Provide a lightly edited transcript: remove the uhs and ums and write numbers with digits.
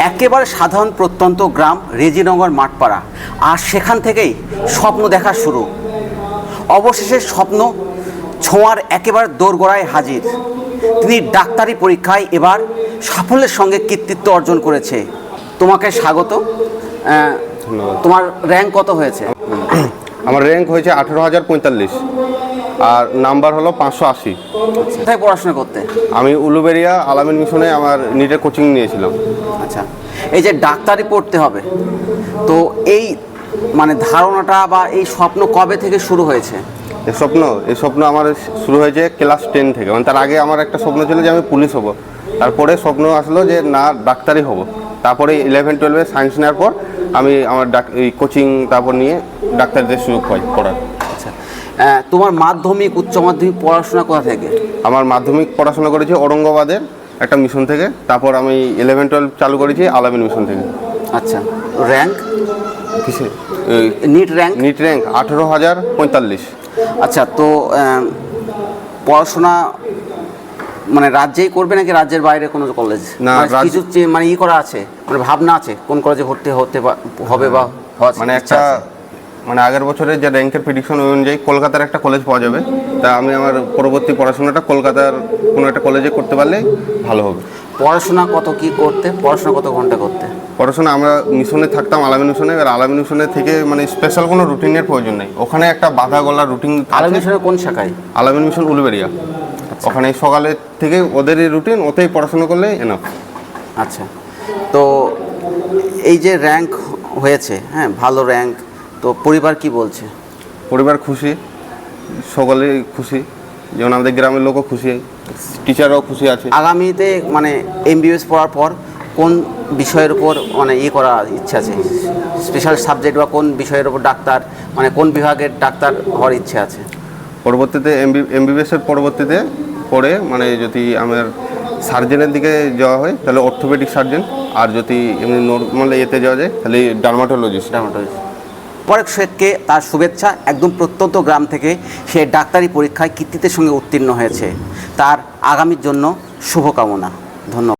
একেবারে সাধারণ প্রত্যন্ত গ্রাম রেজিনগর মাঠপাড়া, আর সেখান থেকেই স্বপ্ন দেখা শুরু। অবশেষে স্বপ্ন ছোঁয়ার একেবারে দোরগোড়ায় হাজির। তিনি ডাক্তারি পরীক্ষায় এবার সাফল্যের সঙ্গে কৃতিত্ব অর্জন করেছে। তোমাকে স্বাগত। ধন্যবাদ। তোমার র্যাঙ্ক কত হয়েছে? আমার র্যাঙ্ক হয়েছে 18,045 আর নাম্বার হলো 580। কোথায় পড়াশোনা করতে? আমি উলুবেড়িয়া আলামিন মিশনে আমার নিটের কোচিং নিয়েছিলাম। আচ্ছা, এই যে ডাক্তারি পড়তে হবে, তো এই মানে ধারণাটা বা এই স্বপ্ন কবে থেকে শুরু হয়েছে? এই স্বপ্ন আমার শুরু হয়েছে ক্লাস 10 থেকে। মানে তার আগে আমার একটা স্বপ্ন ছিল যে আমি পুলিশ হব। তারপরে স্বপ্ন আসলো যে না, ডাক্তারি হব। তারপরে 11-12 সায়েন্স নেওয়ার পর আমি আমার এই কোচিং তারপর নিয়ে ডাক্তারদের সুযোগ পাই পড়ার। আচ্ছা, তোমার মাধ্যমিক উচ্চ মাধ্যমিক পড়াশোনা কোথা থেকে? আমার মাধ্যমিক পড়াশোনা করেছি ঔরঙ্গাবাদের একটা মিশন থেকে। তারপর আমি 11-12 চালু করেছি আলামিন মিশন থেকে। আচ্ছা, র্যাঙ্ক কিসে? NEET rank? NEET rank 18,045। আচ্ছা, তো পড়াশোনা মানে রাজ্যেই করবে নাকি রাজ্যের বাইরে কোনো কলেজ? না, কিছু মানে করা আছে, মানে ভাবনা আছে কোন কলেজে ভর্তি হবে বা মানে একটা মানে আগের বছরের যে র্যাঙ্কের প্রেডিকশন অনুযায়ী কলকাতার একটা কলেজ পাওয়া যাবে। তা আমি আমার পরবর্তী পড়াশোনাটা কলকাতার কোনো একটা কলেজে করতে পারলে ভালো হবে। পড়াশোনা কত ঘন্টা করতে? পড়াশোনা আমরা মিশনে থাকতাম, আলামিন মিশনে। এবার আলামিন মিশনে থেকে মানে স্পেশাল কোনো রুটিনের প্রয়োজন নেই। ওখানে একটা বাঁধা গলা রুটিন। আলামিন মিশনের কোন শাখায়? আলামিন মিশন উলুবেড়িয়া। ওখানে সকালে থেকে ওদেরই রুটিন, ওতেই পড়াশোনা করলে এনাফ। আচ্ছা, তো এই যে র্যাঙ্ক হয়েছে, হ্যাঁ ভালো র্যাঙ্ক, তো পরিবার কি বলছে? পরিবার খুশি, সকলেই খুশি, যেমন আমাদের গ্রামের লোকও খুশি, টিচাররাও খুশি আছে। আগামীতে মানে এমবিবিএস পড়ার পর কোন বিষয়ের উপর মানে করার ইচ্ছা আছে? স্পেশাল সাবজেক্ট বা কোন বিষয়ের উপর ডাক্তার, মানে কোন বিভাগের ডাক্তার হওয়ার ইচ্ছে আছে? পরবর্তীতে এমবিবিএসের পরবর্তীতে পড়ে মানে যদি আমার সার্জেনের দিকে যাওয়া হয় তাহলে অর্থোপেডিক সার্জন, আর যদি এমনি নর্মাল এতে যাওয়া যায় তাহলে ডার্মাটোলজিস্ট। পরেশ শেখকে তার শুভেচ্ছা। একদম প্রত্যন্ত গ্রাম থেকে সে ডাক্তারি পরীক্ষায় কৃতিত্বের সঙ্গে উত্তীর্ণ হয়েছে। তার আগামীর জন্য শুভকামনা। ধন্যবাদ।